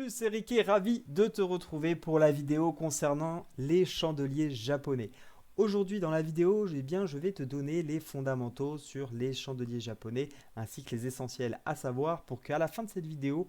Salut, c'est Ricky, ravi de te retrouver pour la vidéo concernant les chandeliers japonais. Aujourd'hui dans la vidéo, je vais te donner les fondamentaux sur les chandeliers japonais ainsi que les essentiels à savoir pour qu'à la fin de cette vidéo,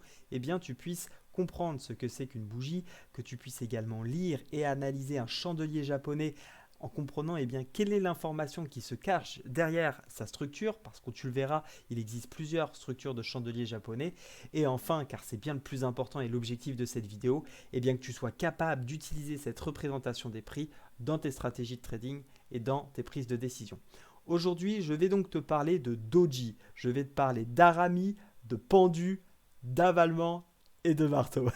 tu puisses comprendre ce que c'est qu'une bougie, que tu puisses également lire et analyser un chandelier japonais en comprenant quelle est l'information qui se cache derrière sa structure, parce que tu le verras, il existe plusieurs structures de chandeliers japonais. Et enfin, car c'est bien le plus important et l'objectif de cette vidéo, que tu sois capable d'utiliser cette représentation des prix dans tes stratégies de trading et dans tes prises de décision. Aujourd'hui, je vais donc te parler de doji, je vais te parler d'arami, de pendu, d'avalement et de marteau.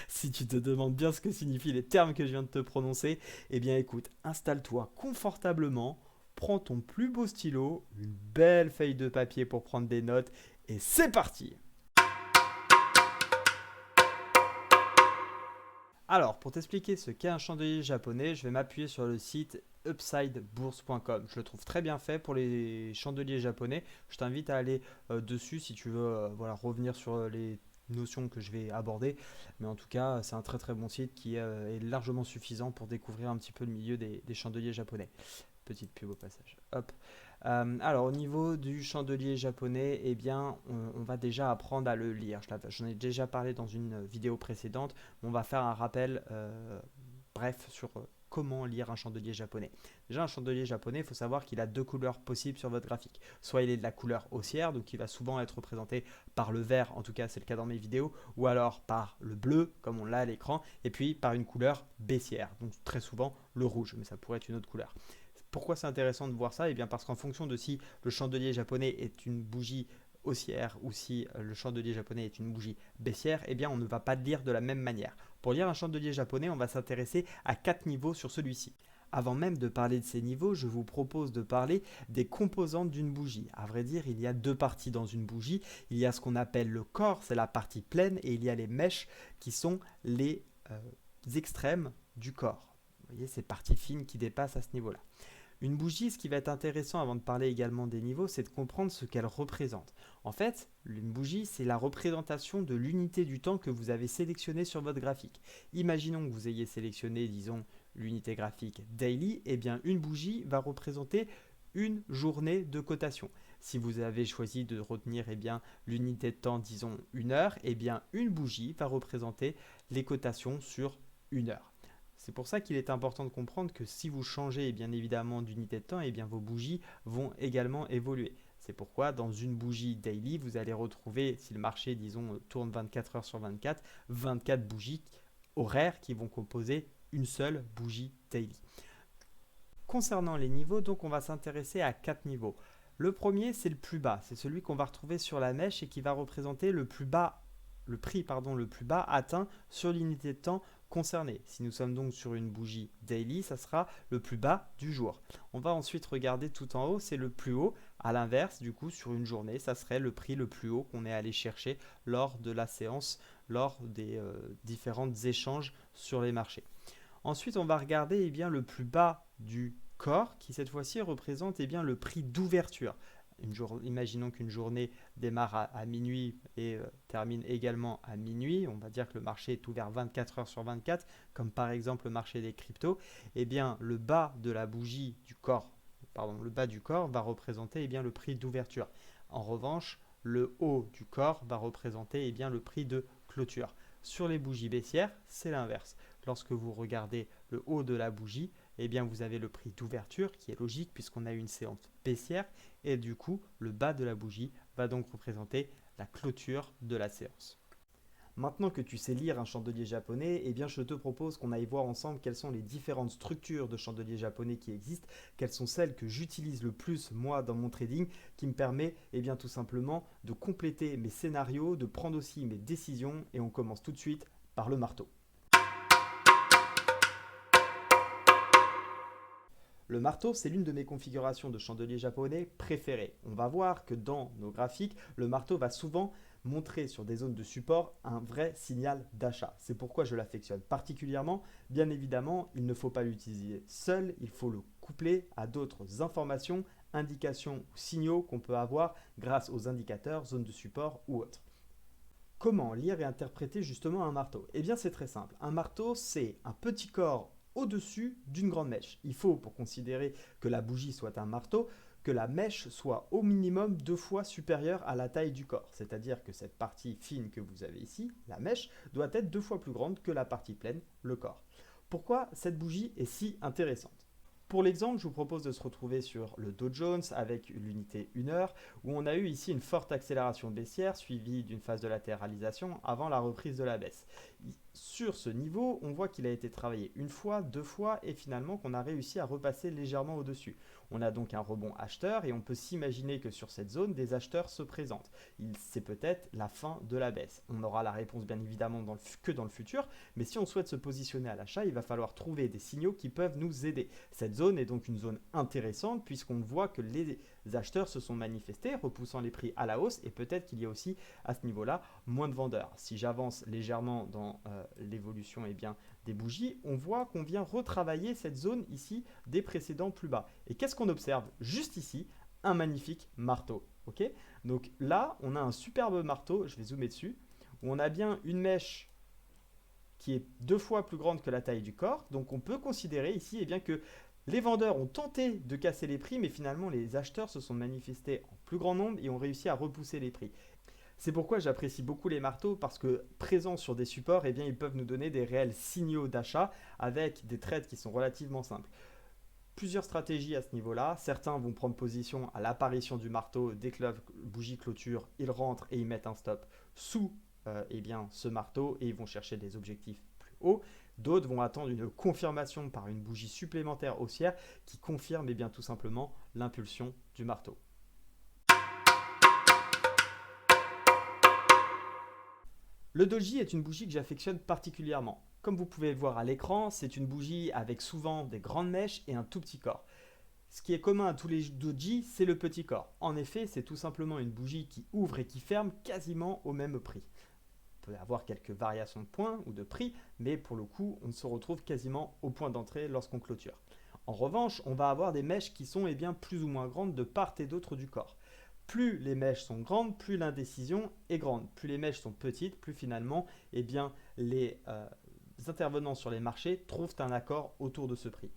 Si tu te demandes bien ce que signifient les termes que je viens de te prononcer, écoute, installe-toi confortablement, prends ton plus beau stylo, une belle feuille de papier pour prendre des notes et c'est parti! Alors, pour t'expliquer ce qu'est un chandelier japonais, je vais m'appuyer sur le site upsidebourse.com. Je le trouve très bien fait pour les chandeliers japonais. Je t'invite à aller dessus si tu veux revenir sur les notions que je vais aborder. Mais en tout cas, c'est un très très bon site qui est largement suffisant pour découvrir un petit peu le milieu des chandeliers japonais. Petite pub au passage. Hop. Alors au niveau du chandelier japonais, on va déjà apprendre à le lire. J'en ai déjà parlé dans une vidéo précédente. On va faire un rappel bref sur comment lire un chandelier japonais. Déjà un chandelier japonais, il faut savoir qu'il a deux couleurs possibles sur votre graphique. Soit il est de la couleur haussière, donc il va souvent être représenté par le vert, en tout cas c'est le cas dans mes vidéos, ou alors par le bleu, comme on l'a à l'écran, et puis par une couleur baissière, donc très souvent le rouge, mais ça pourrait être une autre couleur. Pourquoi c'est intéressant de voir ça? Parce qu'en fonction de si le chandelier japonais est une bougie haussière ou si le chandelier japonais est une bougie baissière, on ne va pas lire de la même manière. Pour lire un chandelier japonais, on va s'intéresser à 4 niveaux sur celui-ci. Avant même de parler de ces niveaux, je vous propose de parler des composantes d'une bougie. À vrai dire, il y a deux parties dans une bougie. Il y a ce qu'on appelle le corps, c'est la partie pleine, et il y a les mèches qui sont les extrêmes du corps. Vous voyez, ces parties fines qui dépassent à ce niveau-là. Une bougie, ce qui va être intéressant avant de parler également des niveaux, c'est de comprendre ce qu'elle représente. En fait, une bougie, c'est la représentation de l'unité du temps que vous avez sélectionnée sur votre graphique. Imaginons que vous ayez sélectionné, disons, l'unité graphique daily, une bougie va représenter une journée de cotation. Si vous avez choisi de retenir l'unité de temps, disons 1 heure, une bougie va représenter les cotations sur 1 heure. C'est pour ça qu'il est important de comprendre que si vous changez bien évidemment d'unité de temps, vos bougies vont également évoluer. C'est pourquoi dans une bougie daily, vous allez retrouver, si le marché disons tourne 24 heures sur 24, 24 bougies horaires qui vont composer une seule bougie daily. Concernant les niveaux, donc on va s'intéresser à 4 niveaux. Le premier, c'est le plus bas, c'est celui qu'on va retrouver sur la mèche et qui va représenter le prix le plus bas atteint sur l'unité de temps concernée. Si nous sommes donc sur une bougie daily, ça sera le plus bas du jour. On va ensuite regarder tout en haut, c'est le plus haut. À l'inverse, du coup, sur une journée, ça serait le prix le plus haut qu'on est allé chercher lors de la séance, lors des différents échanges sur les marchés. Ensuite, on va regarder le plus bas du corps qui cette fois-ci représente le prix d'ouverture. Imaginons qu'une journée démarre à minuit et termine également à minuit. On va dire que le marché est ouvert 24 heures sur 24, comme par exemple le marché des cryptos. Le bas de la bougie du corps, le bas du corps va représenter le prix d'ouverture. En revanche, le haut du corps va représenter le prix de clôture. Sur les bougies baissières, c'est l'inverse. Lorsque vous regardez le haut de la bougie, vous avez le prix d'ouverture qui est logique puisqu'on a une séance baissière et du coup, le bas de la bougie va donc représenter la clôture de la séance. Maintenant que tu sais lire un chandelier japonais, je te propose qu'on aille voir ensemble quelles sont les différentes structures de chandeliers japonais qui existent, quelles sont celles que j'utilise le plus moi dans mon trading, qui me permet tout simplement de compléter mes scénarios, de prendre aussi mes décisions et on commence tout de suite par le marteau. Le marteau, c'est l'une de mes configurations de chandelier japonais préférées. On va voir que dans nos graphiques, le marteau va souvent montrer sur des zones de support un vrai signal d'achat. C'est pourquoi je l'affectionne particulièrement. Bien évidemment, il ne faut pas l'utiliser seul, il faut le coupler à d'autres informations, indications ou signaux qu'on peut avoir grâce aux indicateurs, zones de support ou autres. Comment lire et interpréter justement un marteau? Eh bien c'est très simple. Un marteau, c'est un petit corps au-dessus d'une grande mèche. Il faut, pour considérer que la bougie soit un marteau, que la mèche soit au minimum 2 fois supérieure à la taille du corps. C'est-à-dire que cette partie fine que vous avez ici, la mèche, doit être 2 fois plus grande que la partie pleine, le corps. Pourquoi cette bougie est si intéressante? Pour l'exemple, je vous propose de se retrouver sur le Dow Jones avec l'unité 1 heure, où on a eu ici une forte accélération baissière suivie d'une phase de latéralisation avant la reprise de la baisse. Sur ce niveau, on voit qu'il a été travaillé 1 fois, 2 fois et finalement qu'on a réussi à repasser légèrement au-dessus. On a donc un rebond acheteur et on peut s'imaginer que sur cette zone, des acheteurs se présentent. C'est peut-être la fin de la baisse. On aura la réponse bien évidemment que dans le futur, mais si on souhaite se positionner à l'achat, il va falloir trouver des signaux qui peuvent nous aider. Cette zone est donc une zone intéressante puisqu'on voit que les acheteurs se sont manifestés, repoussant les prix à la hausse et peut-être qu'il y a aussi à ce niveau-là moins de vendeurs. Si j'avance légèrement dans l'évolution des bougies, on voit qu'on vient retravailler cette zone ici des précédents plus bas. Et qu'est-ce qu'on observe juste ici? Un magnifique marteau. Okay, donc là, on a un superbe marteau, je vais zoomer dessus, où on a bien une mèche qui est 2 fois plus grande que la taille du corps. Donc on peut considérer ici que les vendeurs ont tenté de casser les prix, mais finalement les acheteurs se sont manifestés en plus grand nombre et ont réussi à repousser les prix. C'est pourquoi j'apprécie beaucoup les marteaux parce que présents sur des supports, ils peuvent nous donner des réels signaux d'achat avec des trades qui sont relativement simples. Plusieurs stratégies à ce niveau-là. Certains vont prendre position à l'apparition du marteau. Dès que la bougie clôture, ils rentrent et ils mettent un stop sous ce marteau et ils vont chercher des objectifs plus hauts. D'autres vont attendre une confirmation par une bougie supplémentaire haussière qui confirme tout simplement l'impulsion du marteau. Le doji est une bougie que j'affectionne particulièrement. Comme vous pouvez le voir à l'écran, c'est une bougie avec souvent des grandes mèches et un tout petit corps. Ce qui est commun à tous les doji, c'est le petit corps. En effet, c'est tout simplement une bougie qui ouvre et qui ferme quasiment au même prix. On peut avoir quelques variations de points ou de prix, mais pour le coup, on se retrouve quasiment au point d'entrée lorsqu'on clôture. En revanche, on va avoir des mèches qui sont plus ou moins grandes de part et d'autre du corps. Plus les mèches sont grandes, plus l'indécision est grande. Plus les mèches sont petites, plus finalement les intervenants sur les marchés trouvent un accord autour de ce prix.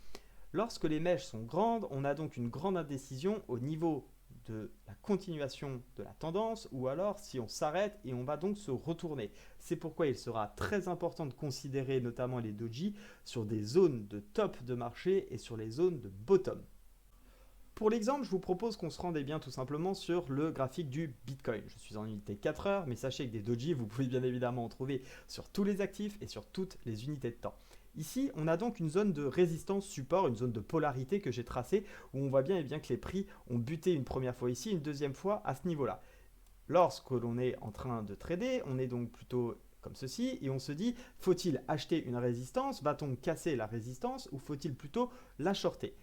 Lorsque les mèches sont grandes, on a donc une grande indécision au niveau de la continuation de la tendance ou alors si on s'arrête et on va donc se retourner. C'est pourquoi il sera très important de considérer notamment les doji sur des zones de top de marché et sur les zones de bottom. Pour l'exemple, je vous propose qu'on se rende tout simplement sur le graphique du Bitcoin. Je suis en unité 4 heures, mais sachez que des doji, vous pouvez bien évidemment en trouver sur tous les actifs et sur toutes les unités de temps. Ici, on a donc une zone de résistance support, une zone de polarité que j'ai tracée, où on voit bien que les prix ont buté une première fois ici, une deuxième fois à ce niveau-là. Lorsque l'on est en train de trader, on est donc plutôt comme ceci, et on se dit, faut-il acheter une résistance? Va-t-on casser la résistance ou faut-il plutôt la shorter?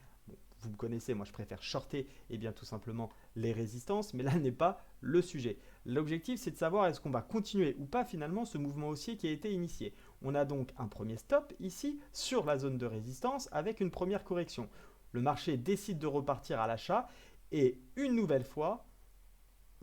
Vous me connaissez, moi je préfère shorter tout simplement les résistances, mais là n'est pas le sujet. L'objectif c'est de savoir est-ce qu'on va continuer ou pas finalement ce mouvement haussier qui a été initié. On a donc un premier stop ici sur la zone de résistance avec une première correction. Le marché décide de repartir à l'achat et une nouvelle fois,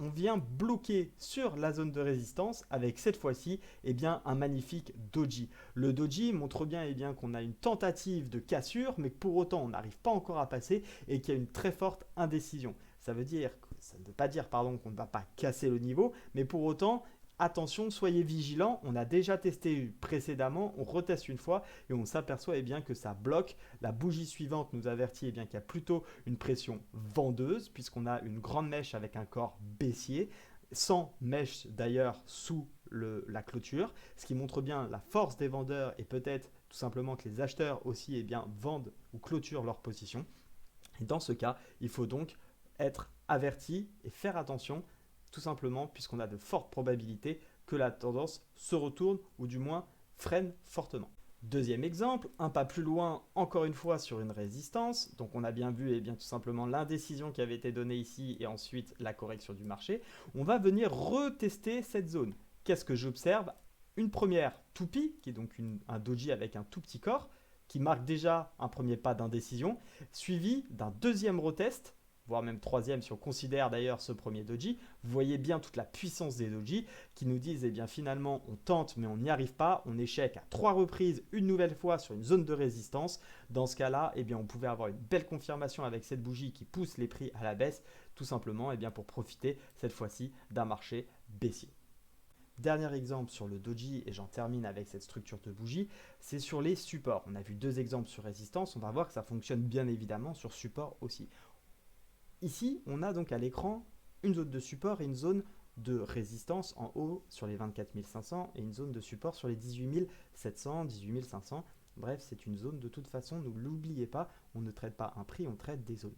on vient bloquer sur la zone de résistance avec cette fois-ci un magnifique doji. Le doji montre bien qu'on a une tentative de cassure, mais que pour autant on n'arrive pas encore à passer et qu'il y a une très forte indécision. Ça ne veut pas dire qu'on ne va pas casser le niveau, mais pour autant, attention, soyez vigilants. On a déjà testé précédemment, on reteste une fois et on s'aperçoit que ça bloque. La bougie suivante nous avertit qu'il y a plutôt une pression vendeuse puisqu'on a une grande mèche avec un corps baissier, sans mèche d'ailleurs sous la clôture, ce qui montre bien la force des vendeurs et peut-être tout simplement que les acheteurs aussi vendent ou clôturent leur position. Et dans ce cas, il faut donc être averti et faire attention tout simplement puisqu'on a de fortes probabilités que la tendance se retourne ou du moins freine fortement. Deuxième exemple, un pas plus loin, encore une fois sur une résistance. Donc on a bien vu tout simplement l'indécision qui avait été donnée ici et ensuite la correction du marché. On va venir retester cette zone. Qu'est-ce que j'observe? Une première toupie, qui est donc un doji avec un tout petit corps, qui marque déjà un premier pas d'indécision, suivi d'un deuxième retest voire même troisième si on considère d'ailleurs ce premier doji. Vous voyez bien toute la puissance des doji qui nous disent, eh bien finalement, on tente mais on n'y arrive pas, on échec à 3 reprises, une nouvelle fois sur une zone de résistance. Dans ce cas-là, eh bien, on pouvait avoir une belle confirmation avec cette bougie qui pousse les prix à la baisse, tout simplement eh bien, pour profiter cette fois-ci d'un marché baissier. Dernier exemple sur le doji, et j'en termine avec cette structure de bougie, c'est sur les supports. On a vu 2 exemples sur résistance, on va voir que ça fonctionne bien évidemment sur support aussi. Ici, on a donc à l'écran une zone de support et une zone de résistance en haut sur les 24 500 et une zone de support sur les 18 700, 18 500. Bref, c'est une zone de toute façon, ne l'oubliez pas, on ne traite pas un prix, on traite des zones.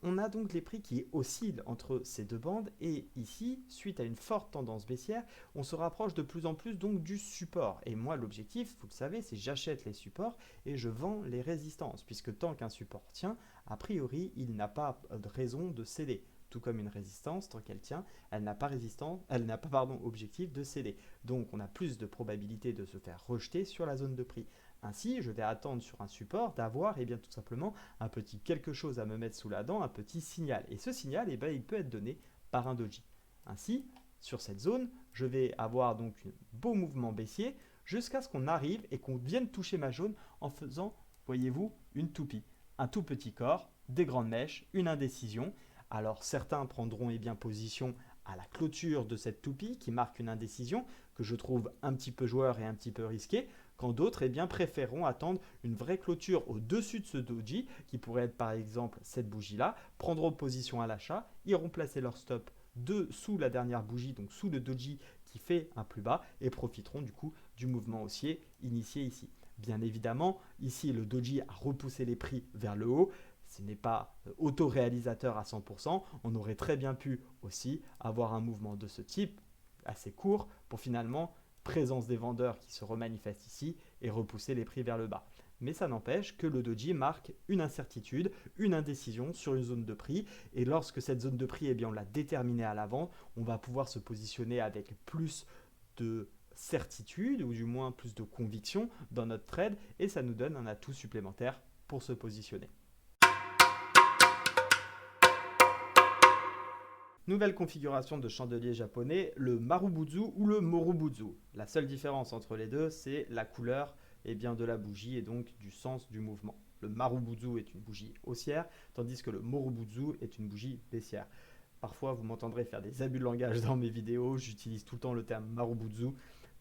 On a donc les prix qui oscillent entre ces deux bandes et ici, suite à une forte tendance baissière, on se rapproche de plus en plus donc du support. Et moi, l'objectif, vous le savez, c'est j'achète les supports et je vends les résistances, puisque tant qu'un support tient, a priori, il n'a pas de raison de céder. Tout comme une résistance, tant qu'elle tient, elle n'a pas objectif de céder. Donc, on a plus de probabilité de se faire rejeter sur la zone de prix. Ainsi, je vais attendre sur un support d'avoir tout simplement un petit quelque chose à me mettre sous la dent, un petit signal. Et ce signal, il peut être donné par un doji. Ainsi, sur cette zone, je vais avoir donc un beau mouvement baissier jusqu'à ce qu'on arrive et qu'on vienne toucher ma zone en faisant, voyez-vous, une toupie. Un tout petit corps, des grandes mèches, une indécision. Alors certains prendront position à la clôture de cette toupie qui marque une indécision que je trouve un petit peu joueur et un petit peu risqué, quand d'autres préféreront attendre une vraie clôture au-dessus de ce doji, qui pourrait être par exemple cette bougie-là, prendront position à l'achat, iront placer leur stop sous la dernière bougie, donc sous le doji qui fait un plus bas, et profiteront du coup du mouvement haussier initié ici. Bien évidemment, ici le doji a repoussé les prix vers le haut. Ce n'est pas autoréalisateur à 100%. On aurait très bien pu aussi avoir un mouvement de ce type, assez court, pour finalement présence des vendeurs qui se remanifestent ici et repousser les prix vers le bas. Mais ça n'empêche que le doji marque une incertitude, une indécision sur une zone de prix. Et lorsque cette zone de prix, on l'a déterminée à l'avant, on va pouvoir se positionner avec plus de certitude ou du moins plus de conviction dans notre trade et ça nous donne un atout supplémentaire pour se positionner. Nouvelle configuration de chandelier japonais, le Marubuzu ou le Morubuzu. La seule différence entre les deux, c'est la couleur de la bougie et donc du sens du mouvement. Le Marubuzu est une bougie haussière, tandis que le Morubuzu est une bougie baissière. Parfois, vous m'entendrez faire des abus de langage dans mes vidéos, j'utilise tout le temps le terme Marubuzu,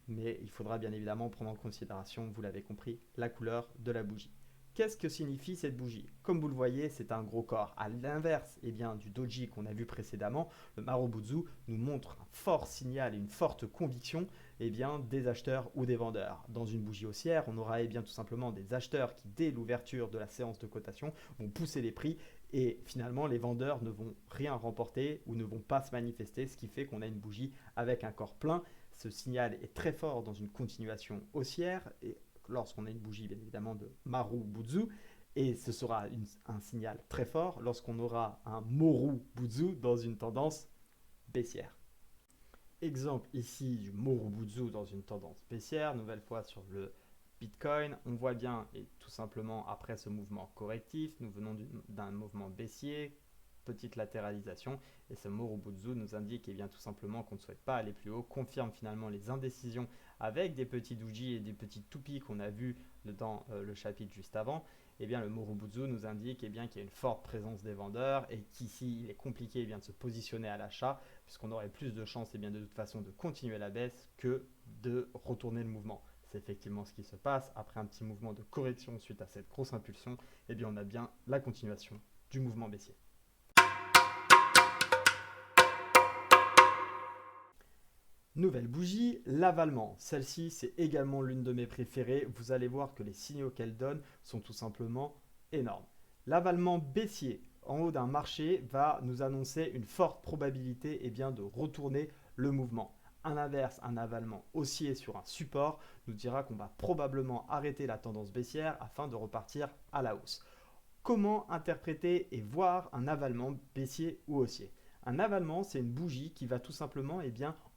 mais il faudra bien évidemment prendre en considération, vous l'avez compris, la couleur de la bougie. Qu'est-ce que signifie cette bougie? Comme vous le voyez, c'est un gros corps. À l'inverse du doji qu'on a vu précédemment, le Marubuzu nous montre un fort signal et une forte conviction des acheteurs ou des vendeurs. Dans une bougie haussière, on aura tout simplement des acheteurs qui, dès l'ouverture de la séance de cotation, vont pousser les prix et finalement les vendeurs ne vont rien remporter ou ne vont pas se manifester, ce qui fait qu'on a une bougie avec un corps plein. Ce signal est très fort dans une continuation haussière et lorsqu'on a une bougie bien évidemment de Marubuzu et ce sera un signal très fort lorsqu'on aura un Morubuzu dans une tendance baissière. Exemple ici du Morubuzu dans une tendance baissière, nouvelle fois sur le Bitcoin, on voit bien et tout simplement après ce mouvement correctif, nous venons d'un mouvement baissier, petite latéralisation et ce Morubuzu nous indique tout simplement qu'on ne souhaite pas aller plus haut, confirme finalement les indécisions avec des petits doji et des petites toupies qu'on a vu dans le chapitre juste avant. Le Morubuzu nous indique qu'il y a une forte présence des vendeurs et qu'ici il est compliqué de se positionner à l'achat puisqu'on aurait plus de chances de toute façon de continuer la baisse que de retourner le mouvement. C'est effectivement ce qui se passe. Après un petit mouvement de correction suite à cette grosse impulsion, on a bien la continuation du mouvement baissier. Nouvelle bougie, l'avalement. Celle-ci, c'est également l'une de mes préférées. Vous allez voir que les signaux qu'elle donne sont tout simplement énormes. L'avalement baissier en haut d'un marché va nous annoncer une forte probabilité de retourner le mouvement. À l'inverse, un avalement haussier sur un support nous dira qu'on va probablement arrêter la tendance baissière afin de repartir à la hausse. Comment interpréter et voir un avalement baissier ou haussier? Un avalement, c'est une bougie qui va tout simplement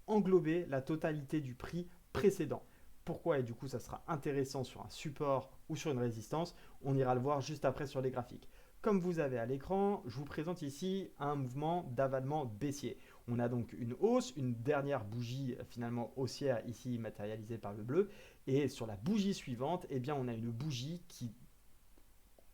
englober la totalité du prix précédent. Pourquoi? Et du coup, ça sera intéressant sur un support ou sur une résistance. On ira le voir juste après sur les graphiques. Comme vous avez à l'écran, je vous présente ici un mouvement d'avalement baissier. On a donc une hausse, une dernière bougie finalement haussière ici matérialisée par le bleu. Et sur la bougie suivante, eh bien, on a une bougie qui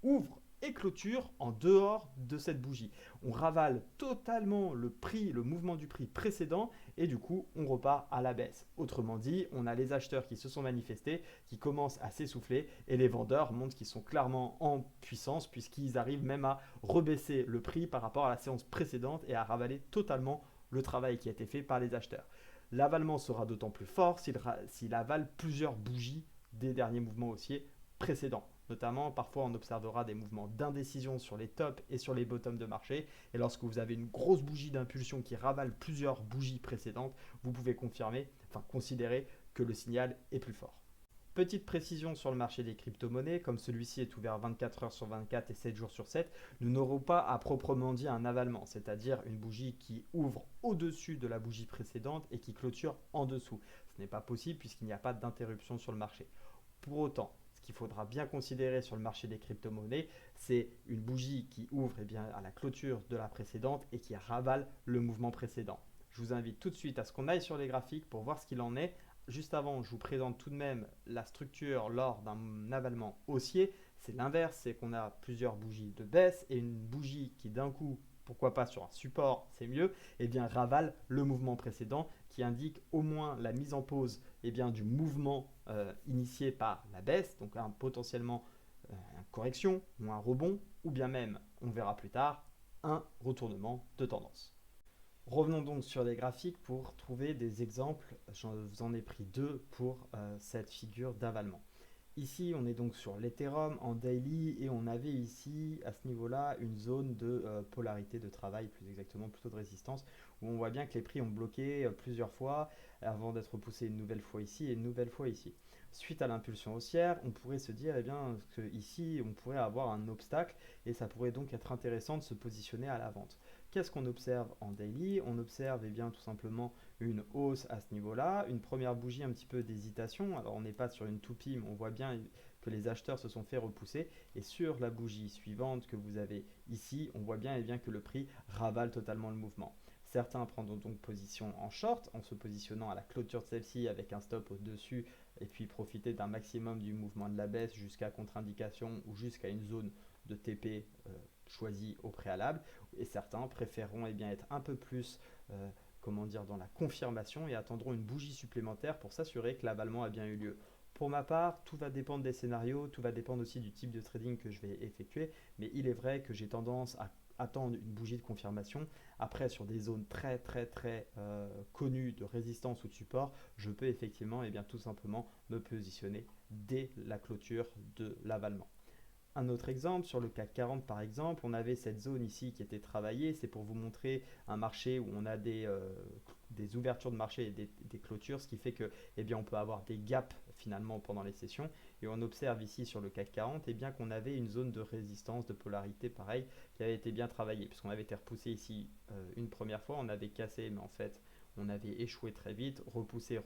ouvre et clôture en dehors de cette bougie. On ravale totalement le prix, le mouvement du prix précédent et du coup on repart à la baisse. Autrement dit, on a les acheteurs qui se sont manifestés, qui commencent à s'essouffler et les vendeurs montrent qu'ils sont clairement en puissance puisqu'ils arrivent même à rebaisser le prix par rapport à la séance précédente et à ravaler totalement le travail qui a été fait par les acheteurs. L'avalement sera d'autant plus fort s'il avale plusieurs bougies des derniers mouvements haussiers précédents. Notamment, parfois, on observera des mouvements d'indécision sur les tops et sur les bottoms de marché. Et lorsque vous avez une grosse bougie d'impulsion qui ravale plusieurs bougies précédentes, vous pouvez considérer que le signal est plus fort. Petite précision sur le marché des crypto-monnaies, comme celui-ci est ouvert 24 heures sur 24 et 7 jours sur 7, nous n'aurons pas à proprement dit un avalement, c'est-à-dire une bougie qui ouvre au-dessus de la bougie précédente et qui clôture en dessous. Ce n'est pas possible puisqu'il n'y a pas d'interruption sur le marché. Pour autant, ce qu'il faudra bien considérer sur le marché des crypto-monnaies, c'est une bougie qui ouvre à la clôture de la précédente et qui ravale le mouvement précédent. Je vous invite tout de suite à ce qu'on aille sur les graphiques pour voir ce qu'il en est. Juste avant, je vous présente tout de même la structure lors d'un avalement haussier. C'est l'inverse, c'est qu'on a plusieurs bougies de baisse et une bougie qui d'un coup, pourquoi pas sur un support, c'est mieux, ravale le mouvement précédent qui indique au moins la mise en pause du mouvement initié par la baisse, donc potentiellement une correction ou un rebond, ou bien même, on verra plus tard, un retournement de tendance. Revenons donc sur les graphiques pour trouver des exemples. Je vous en ai pris deux pour cette figure d'avalement. Ici, on est donc sur l'Ethereum en daily et on avait ici, à ce niveau-là, une zone de polarité de travail, plus exactement, plutôt de résistance, où on voit bien que les prix ont bloqué plusieurs fois avant d'être repoussés une nouvelle fois ici et une nouvelle fois ici. Suite à l'impulsion haussière, on pourrait se dire qu'ici, on pourrait avoir un obstacle et ça pourrait donc être intéressant de se positionner à la vente. Qu'est-ce qu'on observe en daily? On observe tout simplement une hausse à ce niveau-là, une première bougie un petit peu d'hésitation. Alors on n'est pas sur une toupie, mais on voit bien que les acheteurs se sont fait repousser. Et sur la bougie suivante que vous avez ici, on voit bien, que le prix ravale totalement le mouvement. Certains prendront donc position en short en se positionnant à la clôture de celle-ci avec un stop au-dessus et puis profiter d'un maximum du mouvement de la baisse jusqu'à contre-indication ou jusqu'à une zone de TP choisie au préalable. Et certains préféreront être un peu plus dans la confirmation et attendront une bougie supplémentaire pour s'assurer que l'avalement a bien eu lieu. Pour ma part, tout va dépendre des scénarios, tout va dépendre aussi du type de trading que je vais effectuer, mais il est vrai que j'ai tendance à attendre une bougie de confirmation. Après, sur des zones très connues de résistance ou de support, je peux effectivement tout simplement me positionner dès la clôture de l'avalement. Un autre exemple, sur le CAC 40 par exemple, on avait cette zone ici qui était travaillée. C'est pour vous montrer un marché où on a des ouvertures de marché et des clôtures, ce qui fait que on peut avoir des gaps finalement pendant les sessions. Et on observe ici sur le CAC 40 qu'on avait une zone de résistance, de polarité pareil, qui avait été bien travaillée. Puisqu'on avait été repoussé ici une première fois, on avait cassé, mais en fait on avait échoué très vite, repoussé.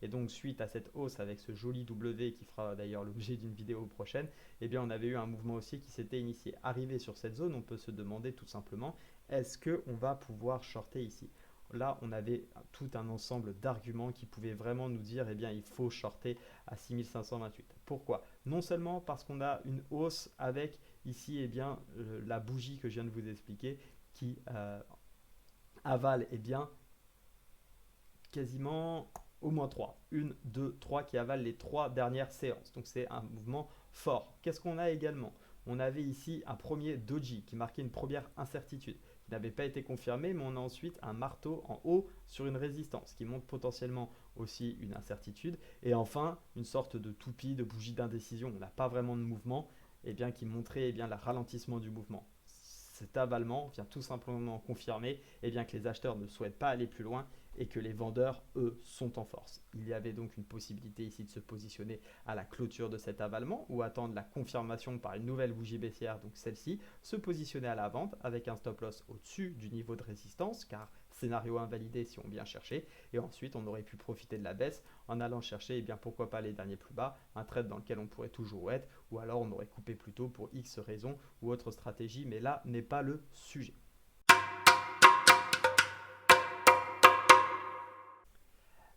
Et donc suite à cette hausse avec ce joli W qui fera d'ailleurs l'objet d'une vidéo prochaine, on avait eu un mouvement haussier qui s'était initié. Arrivé sur cette zone, on peut se demander tout simplement, est-ce qu'on va pouvoir shorter ici? Là, on avait tout un ensemble d'arguments qui pouvaient vraiment nous dire, il faut shorter à 6528. Pourquoi? Non seulement parce qu'on a une hausse avec ici, la bougie que je viens de vous expliquer qui avale, quasiment au moins 3. 1, 2, 3 qui avalent les 3 dernières séances. Donc c'est un mouvement fort. Qu'est-ce qu'on a également? On avait ici un premier doji qui marquait une première incertitude qui n'avait pas été confirmée, mais on a ensuite un marteau en haut sur une résistance qui montre potentiellement aussi une incertitude. Et enfin, une sorte de toupie, de bougie d'indécision. On n'a pas vraiment de mouvement, qui montrait le ralentissement du mouvement. Cet avalement vient tout simplement confirmer que les acheteurs ne souhaitent pas aller plus loin et que les vendeurs, eux, sont en force. Il y avait donc une possibilité ici de se positionner à la clôture de cet avalement ou attendre la confirmation par une nouvelle bougie baissière, donc celle-ci, se positionner à la vente avec un stop loss au-dessus du niveau de résistance, car scénario invalidé si on bien cherché. Et ensuite, on aurait pu profiter de la baisse en allant chercher, eh bien, pourquoi pas les derniers plus bas, un trade dans lequel on pourrait toujours être, ou alors on aurait coupé plus tôt pour X raisons ou autre stratégie, mais là n'est pas le sujet.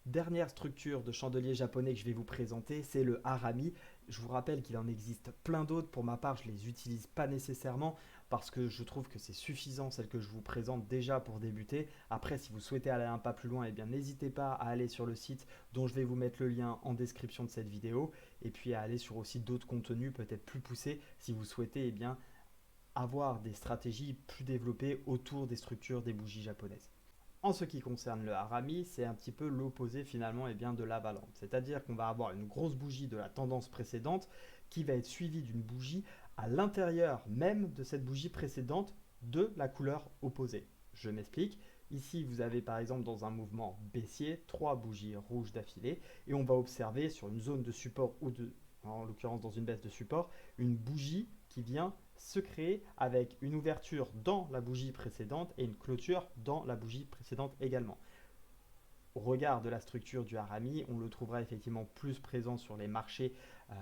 Dernière structure de chandelier japonais que je vais vous présenter, c'est le harami. Je vous rappelle qu'il en existe plein d'autres. Pour ma part, je ne les utilise pas nécessairement parce que je trouve que c'est suffisant celle que je vous présente déjà pour débuter. Après, si vous souhaitez aller un pas plus loin, eh bien n'hésitez pas à aller sur le site dont je vais vous mettre le lien en description de cette vidéo et puis à aller sur aussi d'autres contenus peut-être plus poussés si vous souhaitez avoir des stratégies plus développées autour des structures des bougies japonaises. En ce qui concerne le harami, c'est un petit peu l'opposé finalement de l'avalanche. C'est-à-dire qu'on va avoir une grosse bougie de la tendance précédente qui va être suivie d'une bougie à l'intérieur même de cette bougie précédente de la couleur opposée. Je m'explique. Ici, vous avez par exemple dans un mouvement baissier 3 bougies rouges d'affilée et on va observer sur une zone de support en l'occurrence dans une baisse de support, une bougie qui vient se créer avec une ouverture dans la bougie précédente et une clôture dans la bougie précédente également. Au regard de la structure du harami, on le trouvera effectivement plus présent sur les marchés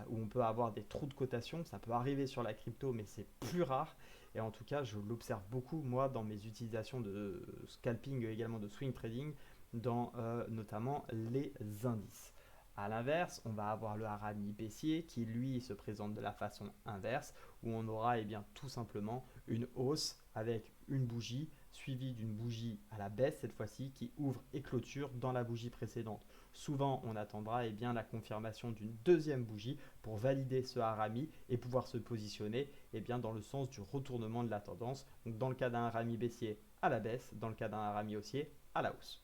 où on peut avoir des trous de cotation. Ça peut arriver sur la crypto, mais c'est plus rare. Et en tout cas, je l'observe beaucoup, moi, dans mes utilisations de scalping, également de swing trading, dans notamment les indices. A l'inverse, on va avoir le harami baissier qui lui se présente de la façon inverse où on aura tout simplement une hausse avec une bougie suivie d'une bougie à la baisse cette fois-ci qui ouvre et clôture dans la bougie précédente. Souvent, on attendra la confirmation d'une deuxième bougie pour valider ce harami et pouvoir se positionner dans le sens du retournement de la tendance. Donc, dans le cas d'un harami baissier à la baisse, dans le cas d'un harami haussier à la hausse.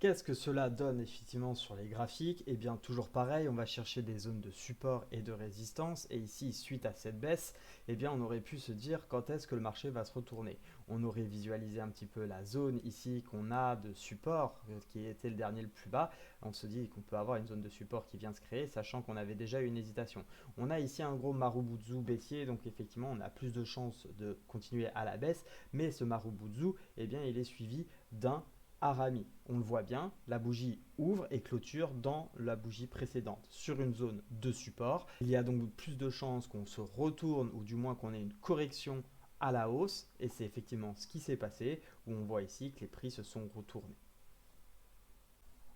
Qu'est-ce que cela donne effectivement sur les graphiques? Eh bien toujours pareil, on va chercher des zones de support et de résistance et ici suite à cette baisse, on aurait pu se dire quand est-ce que le marché va se retourner. On aurait visualisé un petit peu la zone ici qu'on a de support qui était le dernier le plus bas. On se dit qu'on peut avoir une zone de support qui vient se créer sachant qu'on avait déjà une hésitation. On a ici un gros Marubutsu baissier donc effectivement on a plus de chances de continuer à la baisse mais ce Marubutsu il est suivi d'un harami. On le voit bien, la bougie ouvre et clôture dans la bougie précédente sur une zone de support. Il y a donc plus de chances qu'on se retourne ou du moins qu'on ait une correction à la hausse et c'est effectivement ce qui s'est passé où on voit ici que les prix se sont retournés.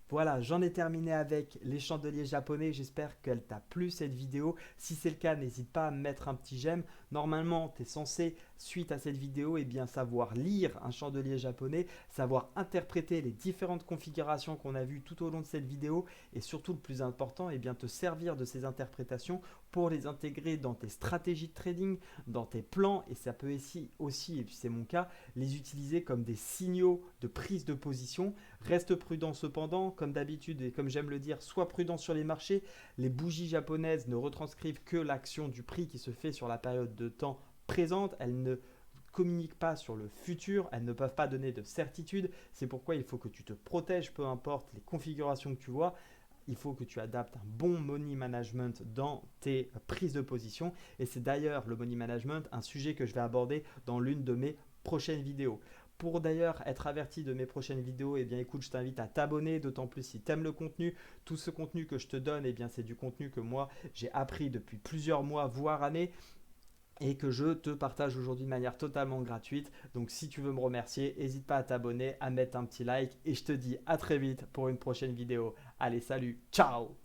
Voilà, j'en ai terminé avec les chandeliers japonais. J'espère qu'elle t'a plu cette vidéo. Si c'est le cas, n'hésite pas à mettre un petit j'aime. Normalement, tu es censé, suite à cette vidéo, savoir lire un chandelier japonais, savoir interpréter les différentes configurations qu'on a vues tout au long de cette vidéo et surtout le plus important, te servir de ces interprétations pour les intégrer dans tes stratégies de trading, dans tes plans et ça peut aussi, et puis c'est mon cas, les utiliser comme des signaux de prise de position. Reste prudent cependant, comme d'habitude et comme j'aime le dire, sois prudent sur les marchés. Les bougies japonaises ne retranscrivent que l'action du prix qui se fait sur la période de temps présente. Elles ne communiquent pas sur le futur, elles ne peuvent pas donner de certitude. C'est pourquoi il faut que tu te protèges, peu importe les configurations que tu vois. Il faut que tu adaptes un bon money management dans tes prises de position. Et c'est d'ailleurs le money management, un sujet que je vais aborder dans l'une de mes prochaines vidéos. Pour d'ailleurs être averti de mes prochaines vidéos, écoute, je t'invite à t'abonner, d'autant plus si tu aimes le contenu. Tout ce contenu que je te donne, c'est du contenu que moi j'ai appris depuis plusieurs mois, voire années, et que je te partage aujourd'hui de manière totalement gratuite. Donc si tu veux me remercier, n'hésite pas à t'abonner, à mettre un petit like, et je te dis à très vite pour une prochaine vidéo. Allez, salut, ciao!